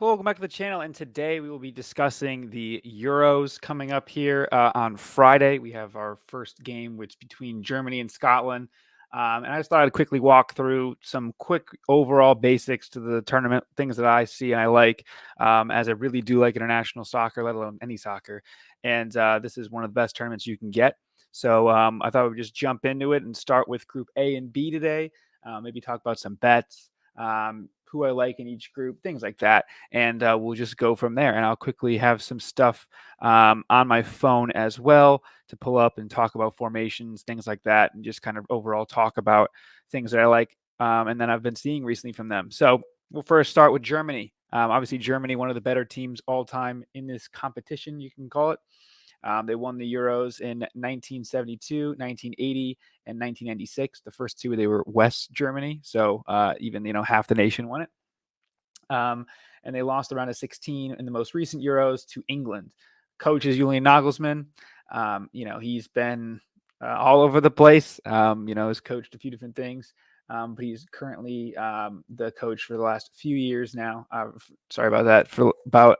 Hello, welcome back to the channel, and today we will be discussing the Euros coming up here on Friday. We have our first game, which between Germany and Scotland. And I just thought I'd quickly walk through some quick overall basics to the tournament, things that I see and I like, as I really do like international soccer, let alone any soccer. And this is one of the best tournaments you can get. So I thought we'd just jump into it and start with Group A and B today. Maybe talk about some bets, who I like in each group, things like that, and we'll just go from there. And I'll quickly have some stuff on my phone as well to pull up and talk about formations, things like that, and just kind of overall talk about things that I like and then I've been seeing recently from them. So we'll first start with Germany. Obviously, Germany, one of the better teams all time in this competition, you can call it. They won the Euros in 1972, 1980, and 1996. The first two, they were West Germany, so even half the nation won it. And they lost the round of 16 in the most recent Euros to England. Coach is Julian Nagelsmann. He's been all over the place. Has coached a few different things. But he's currently the coach for the last few years now. Sorry about that. For about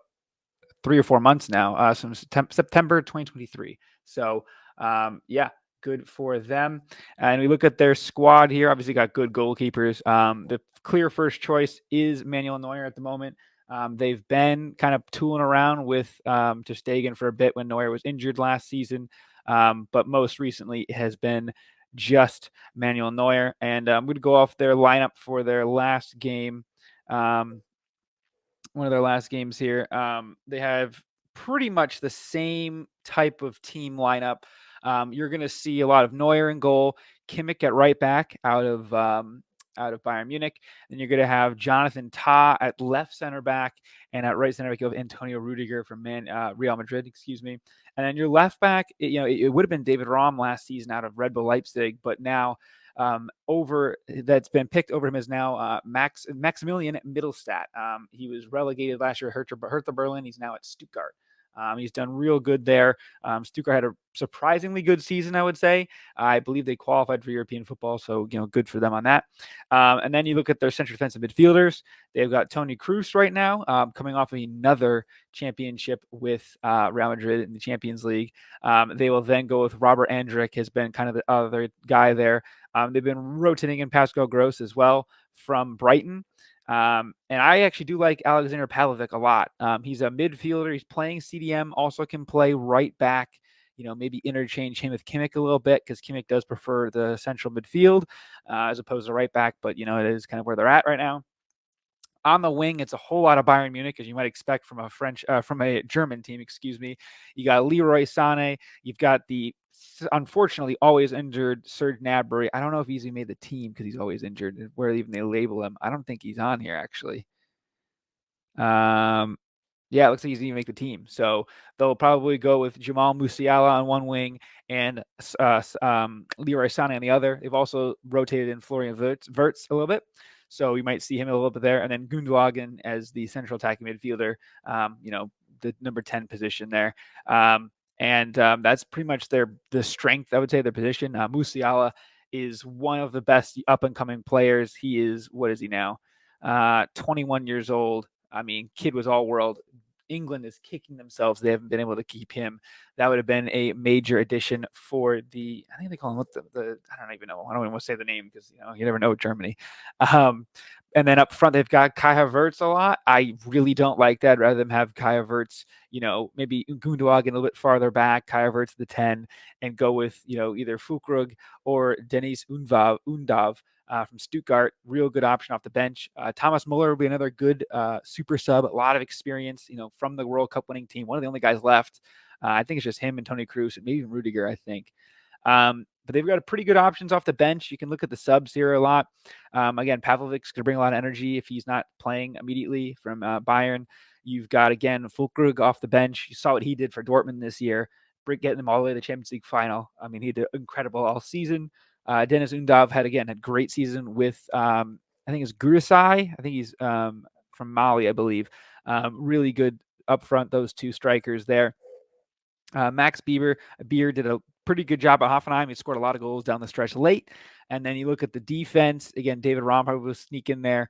3 or 4 months now, since September 2023. So, good for them. And we look at their squad here. Obviously, got good goalkeepers. The clear first choice is Manuel Neuer at the moment. They've been kind of tooling around with Ter Stegen for a bit when Neuer was injured last season, but most recently it has been just Manuel Neuer. And I'm going to go off their lineup for their last game. One of their last games here. They have pretty much the same type of team lineup. You're going to see a lot of Neuer in goal, Kimmich at right back out of Bayern Munich. Then you're going to have Jonathan Tah at left center back, and at right center back you have Antonio Rudiger from Real Madrid. Excuse me. And then your left back, it would have been David Raum last season out of Red Bull Leipzig, but now over that's been picked over him is now Maximilian Mittelstadt. He was relegated last year, Hertha Berlin. He's now at Stuttgart. He's done real good there. Stuttgart had a surprisingly good season, I would say. I believe they qualified for European football, so good for them on that. And then you look at their central defensive midfielders. They've got Toni Kroos right now, coming off of another championship with Real Madrid in the Champions League. They will then go with Robert Andrich, has been kind of the other guy there. They've been rotating in Pascal Gross as well from Brighton. And I actually do like Alexander Pavlovic a lot. He's a midfielder. He's playing CDM, also can play right back, maybe interchange him with Kimmich a little bit because Kimmich does prefer the central midfield as opposed to right back. But, it is kind of where they're at right now. On the wing, it's a whole lot of Bayern Munich, as you might expect from a German team, excuse me. You got Leroy Sané. You've got the unfortunately always injured Serge Gnabry. I don't know if he's even made the team because he's always injured. Where even they label him, I don't think he's on here actually. Yeah, it looks like he's going to make the team. So they'll probably go with Jamal Musiala on one wing and Leroy Sané on the other. They've also rotated in Florian Wirtz a little bit. So you might see him a little bit there. And then Gundogan as the central attacking midfielder, the number 10 position there. That's pretty much the strength, I would say, their position. Musiala is one of the best up-and-coming players. He is, what is he now? 21 years old. I mean, kid was all-world. England is kicking themselves. They haven't been able to keep him. That would have been a major addition for I think they call him I don't even know. I don't even want to say the name because, you never know with Germany. And then up front, they've got Kai Havertz a lot. I really don't like that. Rather than have Kai Havertz, maybe Gundogan a little bit farther back, Kai Havertz the 10, and go with, either Füllkrug or Dennis Undav from Stuttgart. Real good option off the bench. Thomas Muller will be another good super sub. A lot of experience, from the World Cup winning team. One of the only guys left. I think it's just him and Toni Kroos and maybe even Rudiger, I think. But they've got pretty good options off the bench. You can look at the subs here a lot. Again, Pavlovic's going to bring a lot of energy if he's not playing immediately from Bayern. You've got, again, Füllkrug off the bench. You saw what he did for Dortmund this year, getting them all the way to the Champions League final. I mean, he did incredible all season. Dennis Undav had a great season with, I think it's Gurusai. I think he's from Mali, I believe. Really good up front, those two strikers there. Max Beer did a pretty good job at Hoffenheim. He scored a lot of goals down the stretch late. And then you look at the defense. Again, David Raum probably will sneak in there.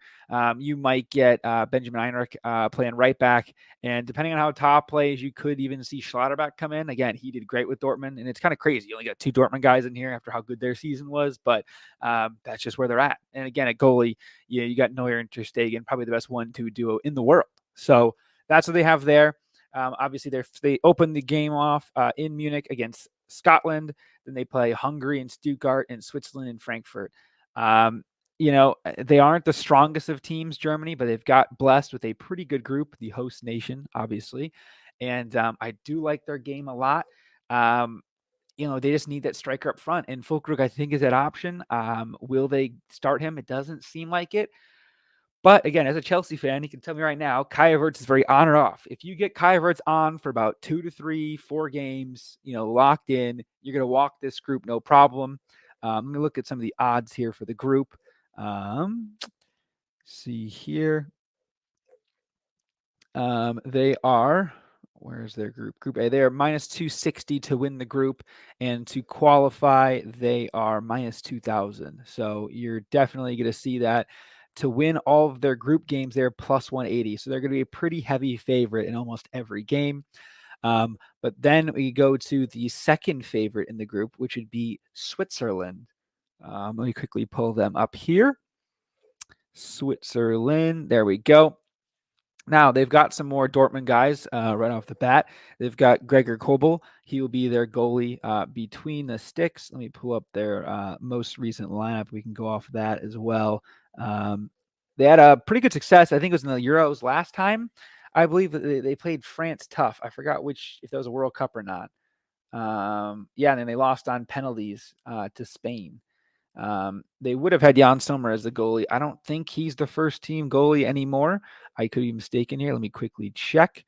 You might get Benjamin Heinrich playing right back. And depending on how Top plays, you could even see Schlotterbeck come in. Again, he did great with Dortmund. And it's kind of crazy. You only got 2 Dortmund guys in here after how good their season was. But that's just where they're at. And again, at goalie, you got Neuer and Ter Stegen, probably the best 1-2 duo in the world. So that's what they have there. Obviously, they open the game off in Munich against Scotland. Then they play Hungary and Stuttgart and Switzerland and Frankfurt. They aren't the strongest of teams, Germany, but they've got blessed with a pretty good group, the host nation, obviously. And I do like their game a lot. They just need that striker up front. And Fulkrug, I think, is that option. Will they start him? It doesn't seem like it. But again, as a Chelsea fan, you can tell me right now, Kai Havertz is very on or off. If you get Kai Havertz on for about 2 to 3, 4 games, locked in, you're going to walk this group no problem. I'm going to look at some of the odds here for the group. See here. They are, where's their group? Group A. They are minus 260 to win the group, and to qualify, they are minus 2,000. So you're definitely going to see that. To win all of their group games, they're plus 180. So they're going to be a pretty heavy favorite in almost every game. But then we go to the second favorite in the group, which would be Switzerland. Let me quickly pull them up here. Switzerland. There we go. Now, they've got some more Dortmund guys right off the bat. They've got Gregor Kobel. He will be their goalie between the sticks. Let me pull up their most recent lineup. We can go off of that as well. They had a pretty good success. I think it was in the Euros last time. I believe that they played France tough. I forgot if that was a World Cup or not. And then they lost on penalties to Spain. They would have had Jan Sommer as the goalie. I don't think he's the first team goalie anymore. I could be mistaken here. Let me quickly check.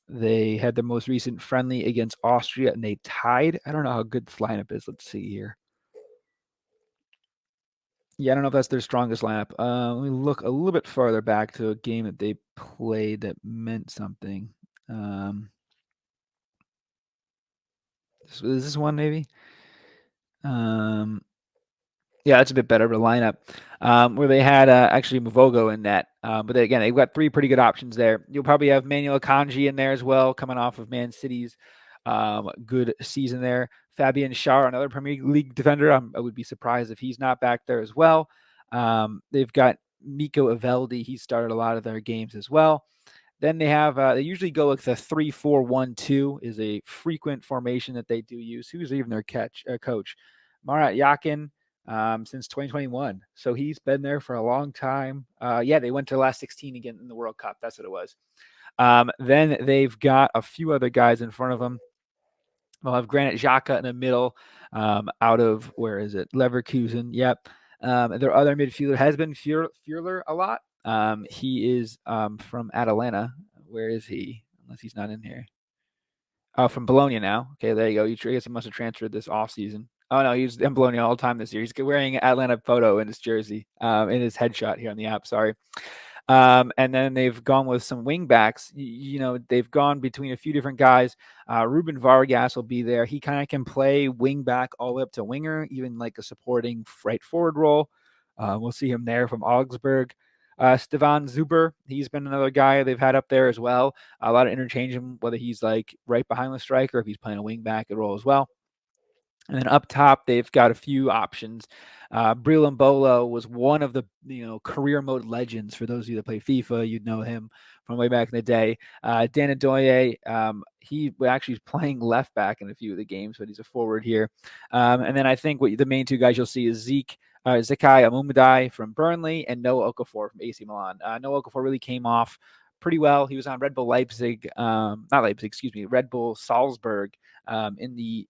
They had their most recent friendly against Austria, and they tied. I don't know how good this lineup is. Let's see here. Yeah, I don't know if that's their strongest lineup. Let me look a little bit farther back to a game that they played that meant something. Is this one maybe? Yeah, that's a bit better of a lineup. Where they had actually Mvogo in net. But again, they've got 3 pretty good options there. You'll probably have Manuel Akanji in there as well, coming off of Man City's good season there. Fabian Schär, another Premier League defender. I would be surprised if he's not back there as well. They've got Miko Eveldi. He started a lot of their games as well. Then they have they usually go with the 3-4-1-2 is a frequent formation that they do use. Who's even their coach? Marat Yakin. Since 2021. So he's been there for a long time. They went to the last 16 again in the World Cup. That's what it was. Then they've got a few other guys in front of them. They'll have Granit Xhaka in the middle out of, where is it? Leverkusen. Yep. Their other midfielder has been Furler a lot. He is from Atalanta. Where is he? Unless he's not in here. Oh, from Bologna now. Okay, there you go. I guess he must have transferred this offseason. Oh, no, he's in Bologna all the time this year. He's wearing an Atlanta photo in his jersey, in his headshot here on the app. Sorry. And then they've gone with some wing backs. They've gone between a few different guys. Ruben Vargas will be there. He kind of can play wing back all the way up to winger, even like a supporting right forward role. We'll see him there from Augsburg. Stevan Zuber, he's been another guy they've had up there as well. A lot of interchange him, whether he's like right behind the striker, if he's playing a wing back role as well. And then up top, they've got a few options. Breel Mbolo was one of the career mode legends. For those of you that play FIFA, you'd know him from way back in the day. Dan Adoye, he actually is playing left back in a few of the games, but he's a forward here. And then I think the main 2 guys you'll see is Zekai Amumadai from Burnley and Noah Okafor from AC Milan. Noah Okafor really came off pretty well. He was on Red Bull Leipzig, Red Bull Salzburg in the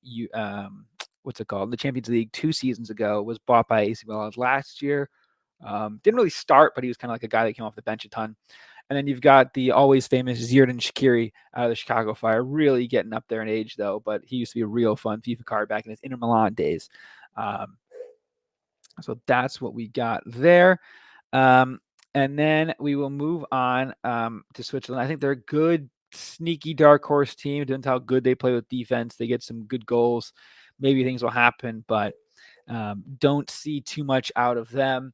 what's it called? The Champions League 2 seasons ago. Was bought by AC Milan last year. Didn't really start, but he was kind of like a guy that came off the bench a ton. And then you've got the always famous Xherdan Shaqiri out of the Chicago Fire, really getting up there in age though, but he used to be a real fun FIFA card back in his Inter Milan days. So that's what we got there. And then we will move on to Switzerland. I think they're a good sneaky dark horse team. Depends how good they play with defense. They get some good goals. Maybe things will happen, but don't see too much out of them.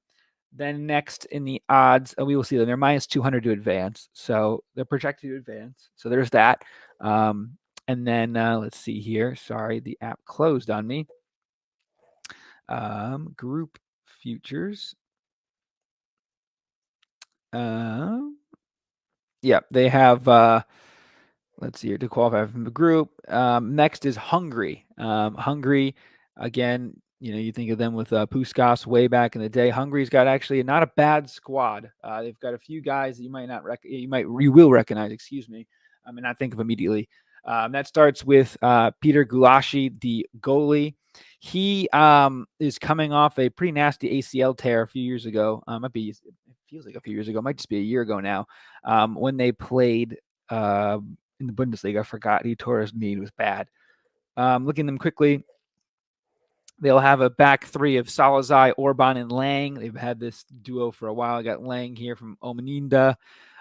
Then next in the odds, we will see them. They're minus 200 to advance. So they're projected to advance. So there's that. And then let's see here. Sorry, the app closed on me. Group futures. Yeah, they have let's see here, to qualify from the group. Next is Hungary. Hungary, again, you think of them with Puskás way back in the day. Hungary's got actually not a bad squad. They've got a few guys that you might not you will recognize. Excuse me, I mean, not think of immediately. That starts with Peter Gulashi, the goalie. He is coming off a pretty nasty ACL tear a few years ago. It feels like a few years ago. It might just be a year ago now. When they played in the Bundesliga. I forgot he tore his knee. It was bad. Looking at them quickly, they'll have a back three of Salazar, Orban, and Lang. They've had this duo for a while. I got Lang here from Omaninda,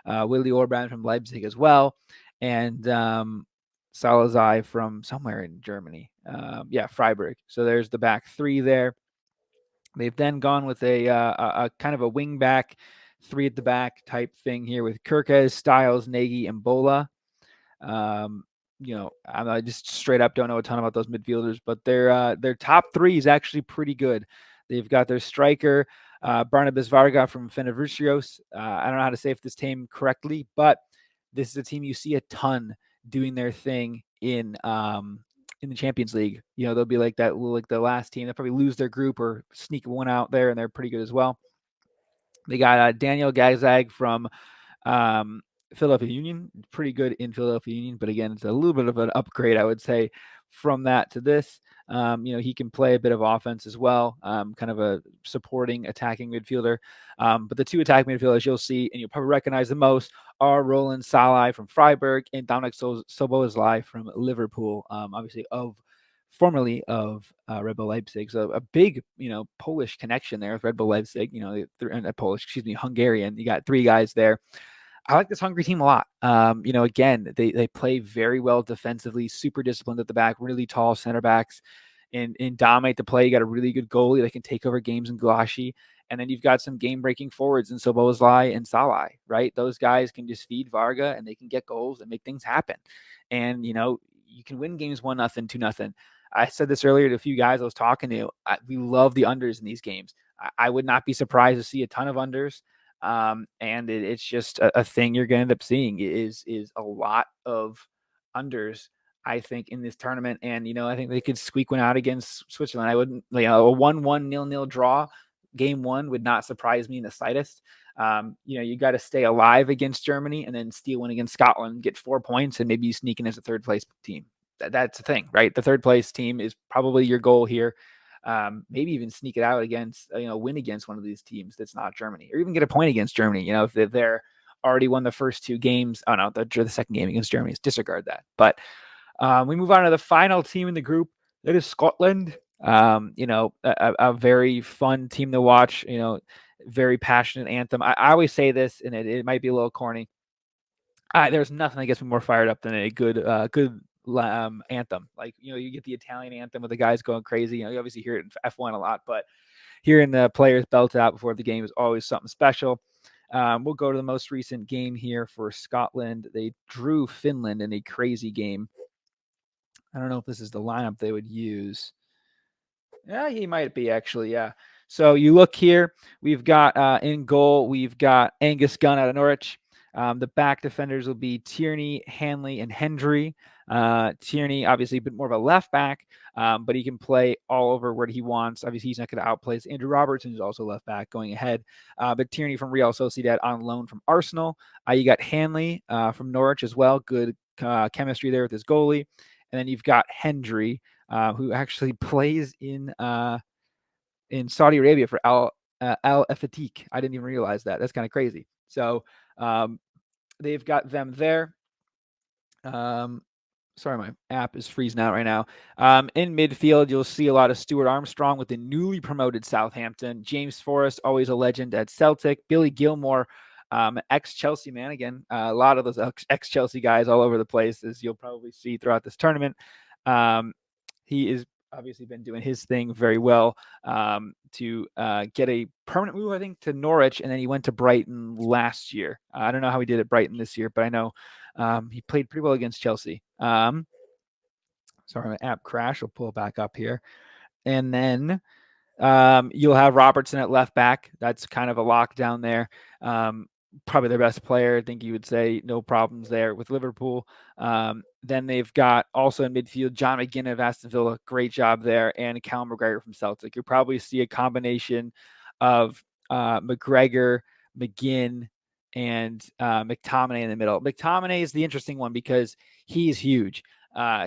Willy Orban from Leipzig as well, and Salazar from somewhere in Germany. Freiburg. So there's the back three there. They've then gone with a kind of a wing back, three at the back type thing here with Kirkes, Styles, Nagy, and Bola. I just straight up don't know a ton about those midfielders, but their top three is actually pretty good. They've got their striker, Barnabas Varga from Fenerbahce. I don't know how to say this team correctly, but this is a team you see a ton doing their thing in the Champions League. They'll be like that, like the last team. They'll probably lose their group or sneak one out there, and they're pretty good as well. They got Daniel Gazag from Philadelphia Union, pretty good in Philadelphia Union, but again, it's a little bit of an upgrade, I would say, from that to this. He can play a bit of offense as well, kind of a supporting attacking midfielder. But the two attacking midfielders you'll see, and you'll probably recognize the most, are Roland Salai from Freiburg and Dominic Szoboszlai from Liverpool, obviously formerly of Red Bull Leipzig. So a big, Polish connection there with Red Bull Leipzig, Hungarian. You got three guys there. I like this Hungary team a lot. Again, they play very well defensively, super disciplined at the back, really tall center backs, and dominate the play. You got a really good goalie that can take over games in Gulashi. And then you've got some game-breaking forwards in Szoboszlai and Salai, right? Those guys can just feed Varga, and they can get goals and make things happen. And, you can win games 1-0, 2-0. I said this earlier to a few guys I was talking to. We love the unders in these games. I would not be surprised to see a ton of unders. And it's just a thing you're going to end up seeing is a lot of unders, I think, in this tournament. And, I think they could squeak one out against Switzerland. I wouldn't, a 1-1 0-0 draw game one would not surprise me in the slightest. You got to stay alive against Germany and then steal one against Scotland, get 4 points, and maybe you sneak in as a third place team. That's the thing, right? The third place team is probably your goal here. Maybe even sneak it out against, win against one of these teams that's not Germany, or even get a point against Germany. If they're already won the first two games. Oh no, the second game against Germany. Disregard that. But we move on to the final team in the group. That is Scotland. A very fun team to watch. Very passionate anthem. I always say this, and it might be a little corny. There's nothing that gets me more fired up than a good anthem. Like, you get the Italian anthem with the guys going crazy. You obviously hear it in F1 a lot, but hearing the players belt out before the game is always something special. We'll go to the most recent game here for Scotland. They drew Finland in a crazy game. I don't know if this is the lineup they would use. Yeah, he might be actually. Yeah. So you look here, we've got in goal, we've got Angus Gunn out of Norwich. The back defenders will be Tierney, Hanley, and Hendry. Tierney, obviously, a bit more of a left back, but he can play all over where he wants. Obviously, he's not going to outplay Andrew Robertson, who's also left back going ahead. But Tierney from Real Sociedad on loan from Arsenal. You got Hanley from Norwich as well. Good chemistry there with his goalie. And then you've got Hendry, who actually plays in Saudi Arabia for Al Fatih. I didn't even realize that. That's kind of crazy. So they've got them there. Sorry, my app is freezing out right now. In midfield, you'll see a lot of Stuart Armstrong with the newly promoted Southampton. James Forrest, always a legend at Celtic. Billy Gilmore, Ex-Chelsea man, again, a lot of those ex-Chelsea guys all over the place, as you'll probably see throughout this tournament. He is obviously been doing his thing very well to get a permanent move, I think, to Norwich, and then he went to Brighton last year. I don't know how he did at Brighton this year, but I know he played pretty well against Chelsea. Sorry, my app crashed. We'll pull it back up here. And then you'll have Robertson at left back. That's kind of a lockdown there. Probably their best player. I think you would say no problems there with Liverpool. Then they've got also in midfield, John McGinn of Aston Villa. Great job there. And Callum McGregor from Celtic. You'll probably see a combination of McGregor, McGinn, and McTominay in the middle. McTominay is the interesting one because he's huge.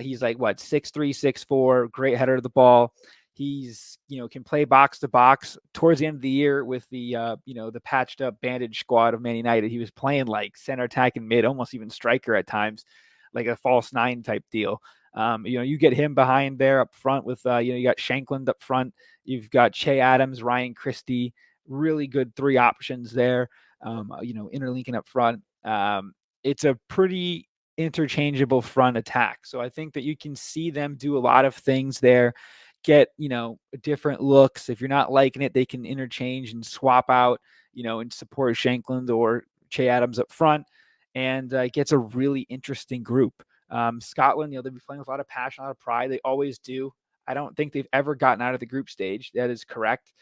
He's like, 6'3", 6'4", great header of the ball. He's, can play box to box. Towards the end of the year with the, the patched up bandage squad of Man United, he was playing like center attack and mid, almost even striker at times, like a false nine type deal. You get him behind there up front with, you got Shankland up front. You've got Che Adams, Ryan Christie, really good three options there. Interlinking up front. It's a pretty interchangeable front attack. So I think that you can see them do a lot of things there. Get different looks. If you're not liking it, they can interchange and swap out, and support Shankland or Che Adams up front, and it gets a really interesting group. Scotland, they'll be playing with a lot of passion, a lot of pride. They always do. I don't think they've ever gotten out of the group stage. That is correct.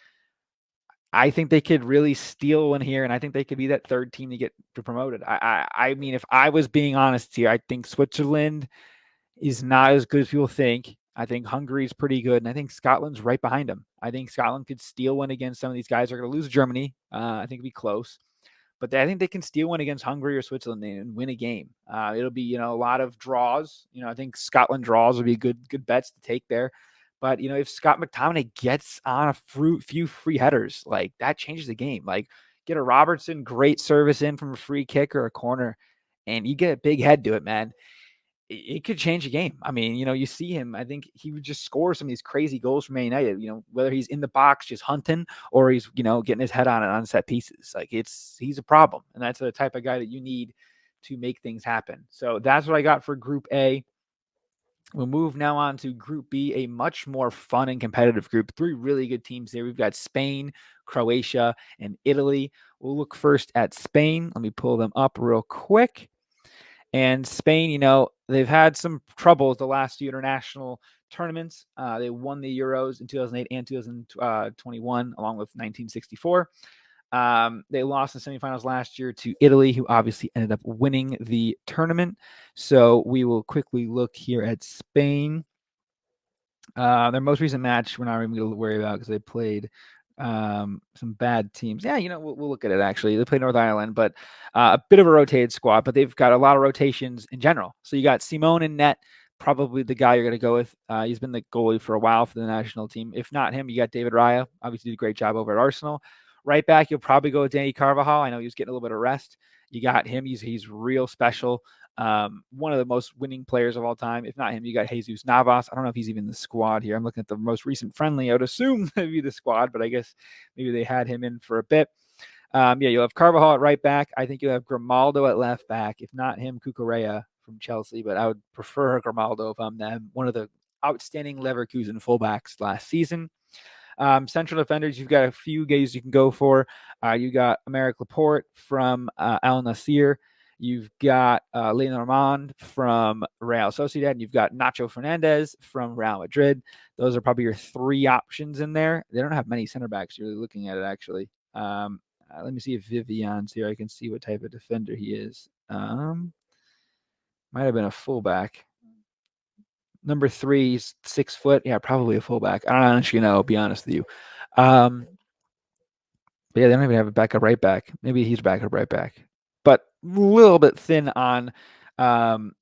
I think they could really steal one here, and I think they could be that third team to get promoted. I mean, if I was being honest here, I think Switzerland is not as good as people think. I think Hungary is pretty good, and I think Scotland's right behind them. I think Scotland could steal one against some of these guys. They're going to lose Germany. I think it'll be close. But I think they can steal one against Hungary or Switzerland and win a game. It'll be, a lot of draws. I think Scotland draws will be good bets to take there. But, if Scott McTominay gets on a few free headers, like that changes the game. Like get a Robertson, great service in from a free kick or a corner, and you get a big head to it, man. It could change a game. I mean, you see him. I think he would just score some of these crazy goals from Man United. Whether he's in the box just hunting or he's getting his head on it on set pieces. Like he's a problem, and that's the type of guy that you need to make things happen. So that's what I got for Group A. We'll move now on to Group B, a much more fun and competitive group. Three really good teams here. We've got Spain, Croatia, and Italy. We'll look first at Spain. Let me pull them up real quick. And Spain, they've had some trouble with the last few international tournaments. They won the Euros in 2008 and 2021, along with 1964. They lost the semifinals last year to Italy, who obviously ended up winning the tournament. So we will quickly look here at Spain. Their most recent match, we're not even going to worry about because they played some bad teams. Yeah, we'll look at it actually. They played North Ireland, but a bit of a rotated squad, but they've got a lot of rotations in general. So you got Simone in net, probably the guy you're going to go with. He's been the goalie for a while for the national team. If not him, you got David Raya. Obviously did a great job over at Arsenal. Right back, you'll probably go with Danny Carvajal. I know he was getting a little bit of rest. You got him. He's real special. One of the most winning players of all time. If not him, you got Jesus Navas. I don't know if he's even in the squad here. I'm looking at the most recent friendly. I would assume that'd be the squad, but I guess maybe they had him in for a bit. You'll have Carvajal at right back. I think you'll have Grimaldo at left back. If not him, Cucurella from Chelsea, but I would prefer Grimaldo if I'm them. One of the outstanding Leverkusen fullbacks last season. Central defenders, you've got a few guys you can go for. You got Aymeric Laporte from Al Nassr. You've got Lenormand from Real Sociedad. And you've got Nacho Fernandez from Real Madrid. Those are probably your three options in there. They don't have many center backs. You're really looking at it, actually. Let me see if Vivian's here. I can see what type of defender he is. Might have been a fullback. Number 3, 6 foot. Yeah, probably a fullback. I don't actually know, be honest with you. But yeah, they don't even have a backup right back. Maybe he's backup right back. But a little bit thin on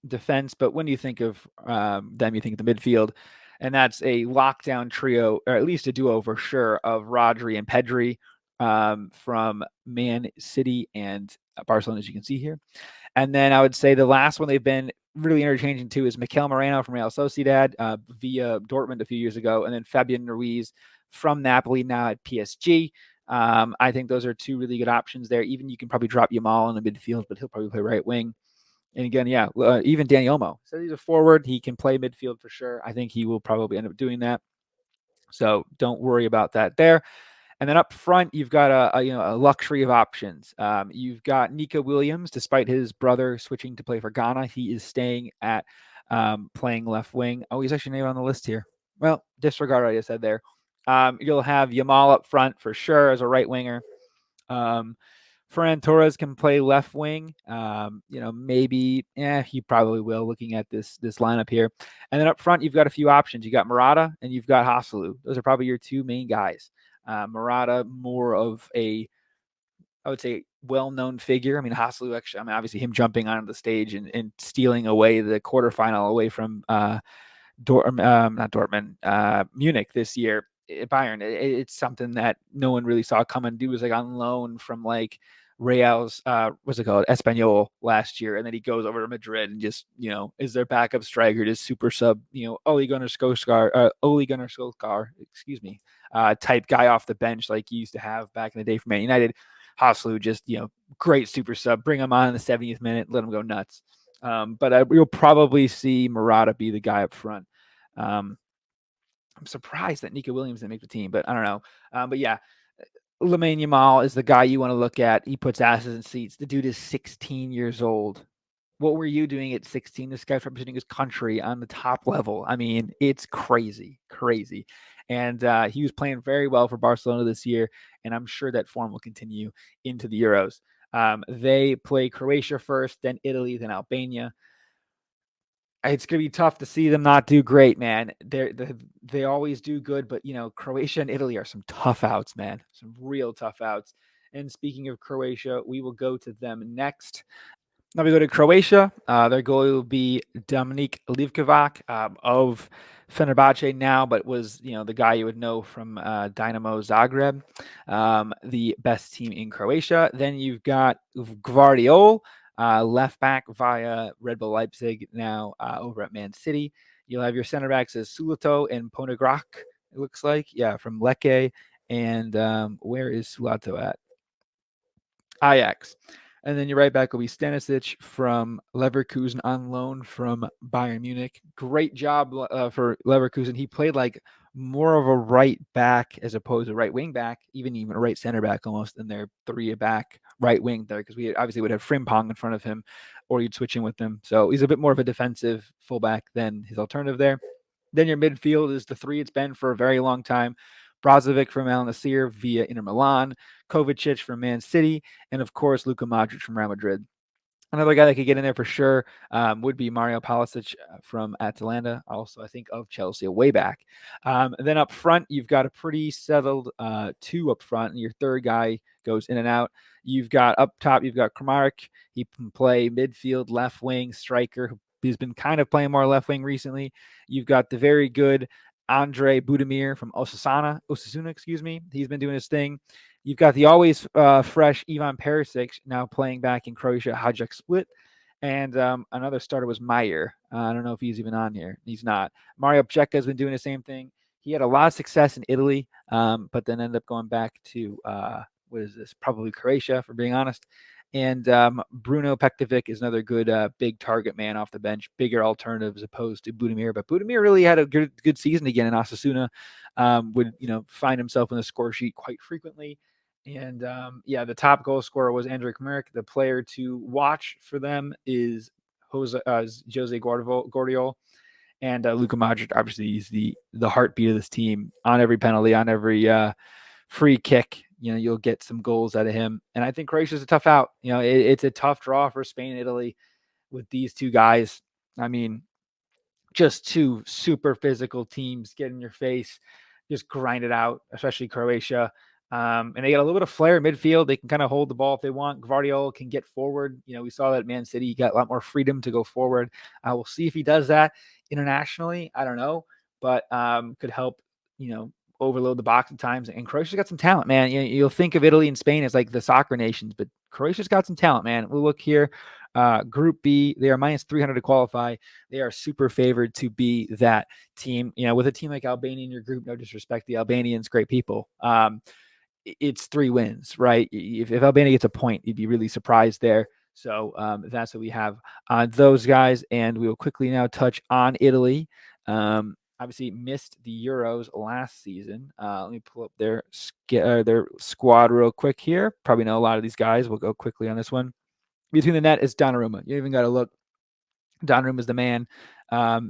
defense. But when you think of them, you think of the midfield. And that's a lockdown trio, or at least a duo for sure, of Rodri and Pedri from Man City and Barcelona, as you can see here. And then I would say the last one they've been really interchanging too is Mikel Moreno from Real Sociedad via Dortmund a few years ago, and then Fabian Ruiz from Napoli now at PSG. I think those are two really good options there. Even you can probably drop Yamal in the midfield, but he'll probably play right wing. And again, yeah, even Danny Olmo. So he's a forward. He can play midfield for sure. I think he will probably end up doing that. So don't worry about that there. And then up front, you've got a luxury of options. You've got Nico Williams, despite his brother switching to play for Ghana, he is staying at playing left wing. Oh, he's actually named on the list here. Well, disregard what I just said there. You'll have Yamal up front for sure as a right winger. Ferran Torres can play left wing. Maybe, he probably will. Looking at this lineup here, and then up front, you've got a few options. You got Murata and you've got Hasalu. Those are probably your two main guys. Murata, more of a, I would say, well-known figure. I mean, Hasalu actually, obviously him jumping onto the stage and stealing away the quarterfinal away from not Dortmund, Munich this year. Bayern, it's something that no one really saw coming. Dude was like on loan from like Real's, what's it called, Espanyol last year, and then he goes over to Madrid and just, is their backup striker, just super sub, Ole Gunnar Solskjaer, excuse me, type guy off the bench like he used to have back in the day for Man United. Hasalu, just, great super sub. Bring him on in the 70th minute, let him go nuts. But you'll probably see Murata be the guy up front. I'm surprised that Nico Williams didn't make the team, but I don't know. But yeah, Lamine Yamal is the guy you want to look at. He puts asses in seats. The dude is 16 years old. What were you doing at 16? This guy's representing his country on the top level. I mean, it's crazy. And he was playing very well for Barcelona this year, and I'm sure that form will continue into the Euros. They play Croatia first, then Italy, then Albania. It's going to be tough to see them not do great, man. They always do good, but Croatia and Italy are some tough outs, man. Some real tough outs. And speaking of Croatia, we will go to them next. Now we go to Croatia. Their goalie will be Dominik Livkovac of Fenerbahce now, but was the guy you would know from Dynamo Zagreb, the best team in Croatia. Then you've got Gvardiol, left back via Red Bull Leipzig, now over at Man City. You'll have your center backs as Sulato and Ponegrak, it looks like. Yeah, from Lecce. And where is Sulato at? Ajax. And then your right back will be Stanisic from Leverkusen on loan from Bayern Munich. Great job for Leverkusen. He played like more of a right back as opposed to right wing back, even a right center back almost in their three-back right wing there, because we obviously would have Frimpong in front of him, or you'd switch in with him. So he's a bit more of a defensive fullback than his alternative there. Then your midfield is the three it's been for a very long time. Brozovic from Al Nassr via Inter Milan, Kovacic from Man City, and of course Luka Modric from Real Madrid. Another guy that could get in there for sure would be Mario Pulisic from Atalanta, also I think of Chelsea way back. Then up front, you've got a pretty settled two up front, and your third guy goes in and out. You've got up top, you've got Kramaric. He can play midfield, left wing, striker. He's been kind of playing more left wing recently. You've got the very good Andre Budimir from Osasuna, excuse me. He's been doing his thing. You've got the always fresh Ivan Perisic now playing back in Croatia, Hajduk Split. And another starter was Meyer. I don't know if he's even on here. He's not. Mario Pcheka has been doing the same thing. He had a lot of success in Italy, but then ended up going back to, probably Croatia, for being honest. And Bruno Pektovic is another good big target man off the bench, bigger alternative as opposed to Budimir. But Budimir really had a good season again in Osasuna. Would find himself in the score sheet quite frequently. And the top goal scorer was Andre Kramaric. The player to watch for them is Jose Guardiol. And Luka Modric, obviously, is the heartbeat of this team. On every penalty, on every free kick, you'll get some goals out of him. And I think Croatia's a tough out. It's a tough draw for Spain and Italy with these two guys. I mean, just two super physical teams get in your face, just grind it out, especially Croatia. And they got a little bit of flair in midfield. They can kind of hold the ball if they want. Gvardiol can get forward. We saw that at Man City. He got a lot more freedom to go forward. We'll see if he does that internationally. I don't know, but could help, overload the box at times. And Croatia's got some talent, man. You'll think of Italy and Spain as like the soccer nations, but Croatia's got some talent, man. We'll look here. Group B, they are minus 300 to qualify. They are super favored to be that team. With a team like Albania in your group, no disrespect, the Albanians, great people. it's 3 wins, right? If Albania gets a point, you'd be really surprised there. So that's what we have on those guys, and we will quickly now touch on Italy. Obviously missed the Euros last season. Let me pull up their squad real quick here. Probably know a lot of these guys. We'll go quickly on this one. Between the net is Donnarumma. You even got to look. Donnarumma is the man.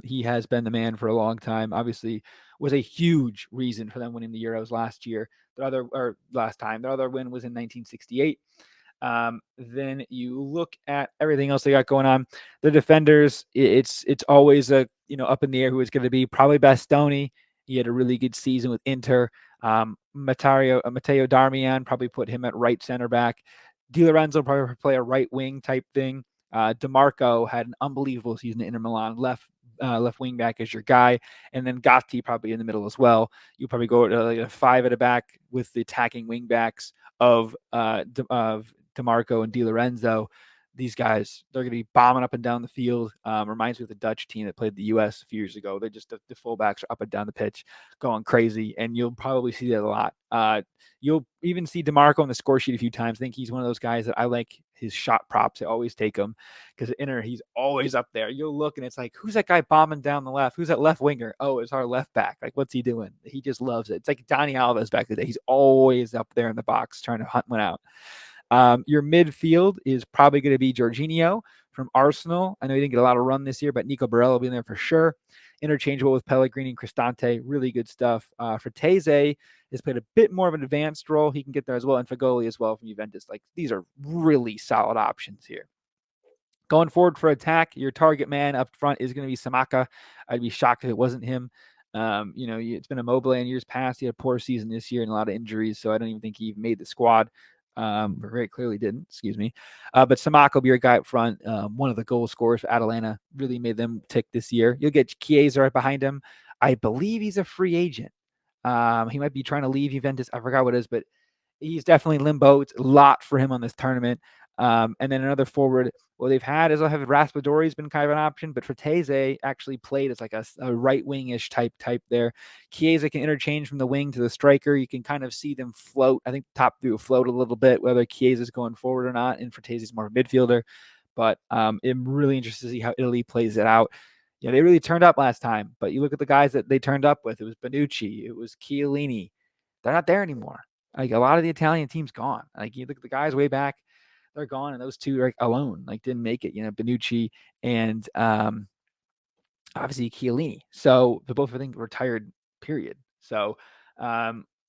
He has been the man for a long time. Obviously, was a huge reason for them winning the Euros last year. Last time. Their other win was in 1968. Then you look at everything else they got going on. The defenders, it's always up in the air who it's going to be. Probably Bastoni. He had a really good season with Inter. Matteo Darmian, probably put him at right center back. Di Lorenzo probably play a right wing type thing. DeMarco had an unbelievable season at Inter Milan. Left wing back as your guy, and then Gatti probably in the middle as well. You probably go to like a 5 at the back with the attacking wing backs of DeMarco and Di Lorenzo. These guys, they're going to be bombing up and down the field. Reminds me of the Dutch team that played the U.S. a few years ago. They're just the fullbacks are up and down the pitch going crazy, and you'll probably see that a lot. You'll even see DeMarco on the score sheet a few times. I think he's one of those guys that I like his shot props. I always take him because at Inter, he's always up there. You'll look, and it's like, who's that guy bombing down the left? Who's that left winger? Oh, it's our left back. Like, what's he doing? He just loves it. It's like Donny Alves back in the day. He's always up there in the box trying to hunt one out. Your midfield is probably going to be Jorginho from Arsenal. I know he didn't get a lot of run this year, but Nico Barella will be in there for sure. Interchangeable with Pellegrini and Cristante. Really good stuff. Frattesi has played a bit more of an advanced role. He can get there as well. And Fagoli as well from Juventus. Like, these are really solid options here. Going forward for attack, your target man up front is going to be Samaka. I'd be shocked if it wasn't him. It's been Immobile in years past. He had a poor season this year and a lot of injuries, so I don't even think he even made the squad. Very clearly didn't, excuse me. But Samaka will be your guy up front. One of the goal scorers for Atalanta, really made them tick this year. You'll get Chiesa right behind him. I believe he's a free agent. He might be trying to leave Juventus. I forgot what it is, but he's definitely limbo. It's a lot for him on this tournament. And then another forward, well, they've had is I'll have Raspadori's been kind of an option, but Frattesi actually played as like a right wing-ish type there. Chiesa can interchange from the wing to the striker. You can kind of see them float. I think the top three will float a little bit, whether Chiesa's going forward or not, and Frattesi's more of a midfielder. But I'm really interested to see how Italy plays it out. Yeah, they really turned up last time, but you look at the guys that they turned up with. It was Bonucci. It was Chiellini. They're not there anymore. Like, a lot of the Italian team's gone. Like, you look at the guys way back, they're gone, and those two are alone. Like, didn't make it. Bonucci and obviously Chiellini. So they're both, I think, retired. Period. So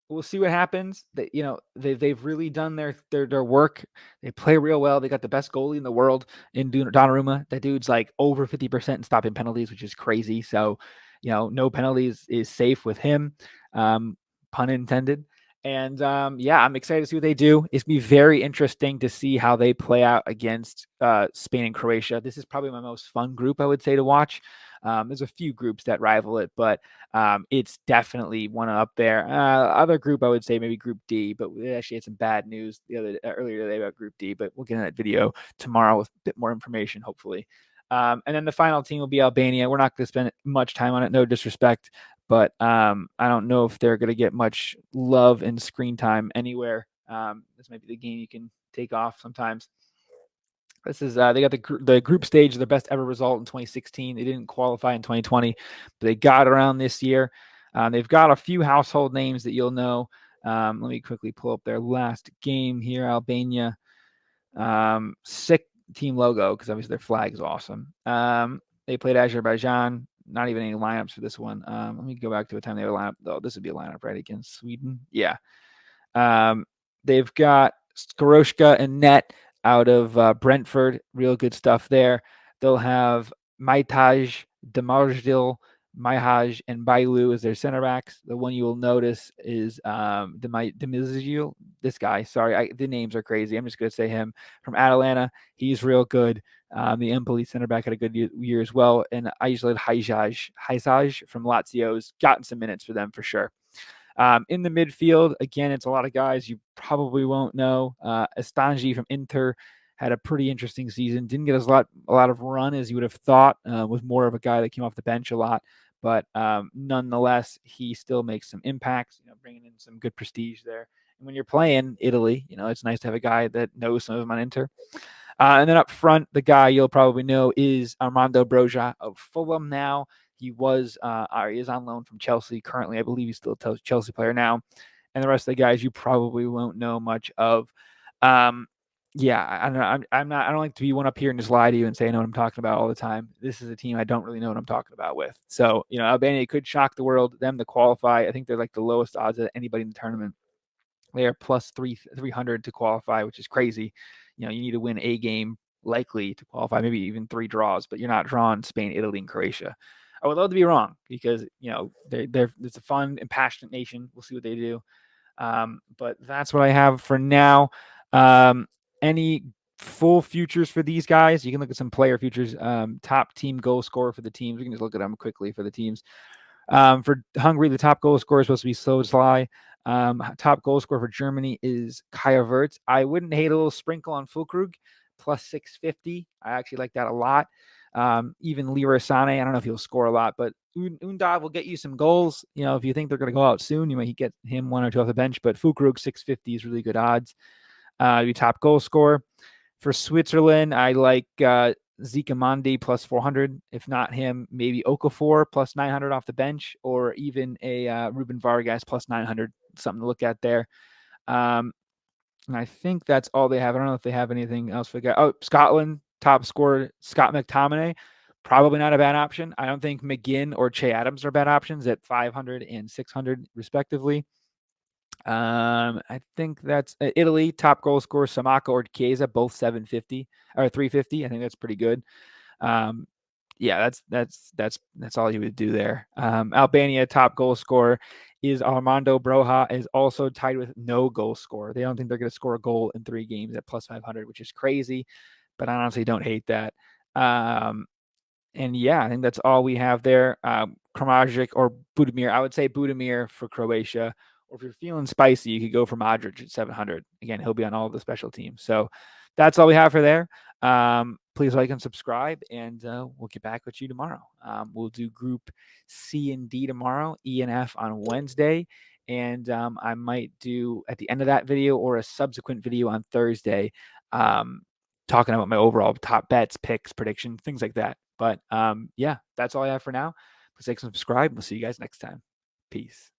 we'll see what happens. They've really done their work. They play real well. They got the best goalie in the world in Donnarumma. That dude's like over 50% in stopping penalties, which is crazy. So, no penalties is safe with him. Pun intended. And I'm excited to see what they do. It's going to be very interesting to see how they play out against Spain and Croatia. This is probably my most fun group, I would say, to watch. There's a few groups that rival it, but it's definitely one up there. Other group, I would say maybe Group D, but we actually had some bad news earlier today about Group D, but we'll get in that video tomorrow with a bit more information, hopefully. And then the final team will be Albania. We're not going to spend much time on it, no disrespect, but I don't know if they're going to get much love and screen time anywhere. This might be the game you can take off sometimes. This is they got the group stage, their best ever result in 2016. They didn't qualify in 2020, but they got around this year. They've got a few household names that you'll know. Let me quickly pull up their last game here. Albania. Sick team logo because obviously their flag is awesome. They played Azerbaijan. Not even any lineups for this one. Let me go back to a time they were lineup. Though this would be a lineup right against Sweden. Yeah. They've got Skoroshka and net out of Brentford. Real good stuff there. They'll have Maitaj, Demajdil, Maihaj, and Bailu as their center backs. The one you will notice is Demajdil. This guy. Sorry, the names are crazy. I'm just going to say him from Atalanta. He's real good. The Empoli center back had a good year as well. And Aizled Hajaj from Lazio's gotten some minutes for them for sure. In the midfield, again, it's a lot of guys you probably won't know. Estanji from Inter had a pretty interesting season. Didn't get a lot of run as you would have thought. Was more of a guy that came off the bench a lot. But nonetheless, he still makes some impacts, bringing in some good prestige there. when you're playing Italy, it's nice to have a guy that knows some of them on Inter. And then up front, the guy you'll probably know is Armando Broja of Fulham now. He is on loan from Chelsea currently. I believe he's still a Chelsea player now. And the rest of the guys you probably won't know much of. Yeah, I don't know. I'm not. I don't like to be one up here and just lie to you and say I know what I'm talking about all the time. This is a team I don't really know what I'm talking about with. So Albania could shock the world. Them to qualify, I think they're like the lowest odds of anybody in the tournament. They are plus 300 to qualify, which is crazy. You need to win a game likely to qualify, maybe even 3 draws, but you're not drawing Spain, Italy, and Croatia. I would love to be wrong because it's a fun and passionate nation. We'll see what they do. But that's what I have for now. Any full futures for these guys? You can look at some player futures. Top team goal scorer for the teams. We can just look at them quickly for the teams. For Hungary, the top goal scorer is supposed to be Szoboszlai. Top goal scorer for Germany is Kaya Wirtz. I wouldn't hate a little sprinkle on Füllkrug, plus 650. I actually like that a lot. Even Leroy Sané, I don't know if he'll score a lot, but Undav will get you some goals. If you think they're going to go out soon, you might get him 1 or 2 off the bench, but Füllkrug 650 is really good odds. Your top goal scorer. For Switzerland, I like Zika Mandi plus 400. If not him, maybe Okafor plus 900 off the bench, or even a Ruben Vargas plus 900. Something to look at there. And I think that's all they have. I don't know if they have anything else for guys. Oh, Scotland, top scorer, Scott McTominay. Probably not a bad option. I don't think McGinn or Che Adams are bad options at 500 and 600 respectively. I think that's Italy, top goal scorer, Samaka or Chiesa, both 750 or 350. I think that's pretty good. Yeah, that's all you would do there. Albania, top goal scorer is Armando Broja, is also tied with no goal scorer. They don't think they're going to score a goal in 3 games at plus 500, which is crazy, but I honestly don't hate that. And yeah, I think that's all we have there. Kramajic or Budimir. I would say Budimir for Croatia. Or if you're feeling spicy, you could go for Modric at 700. Again, he'll be on all the special teams. So that's all we have for there. Please like and subscribe, and we'll get back with you tomorrow. We'll do Group C and D tomorrow, E and F on Wednesday. And I might do at the end of that video or a subsequent video on Thursday talking about my overall top bets, picks, predictions, things like that. But yeah, that's all I have for now. Please like and subscribe. We'll see you guys next time. Peace.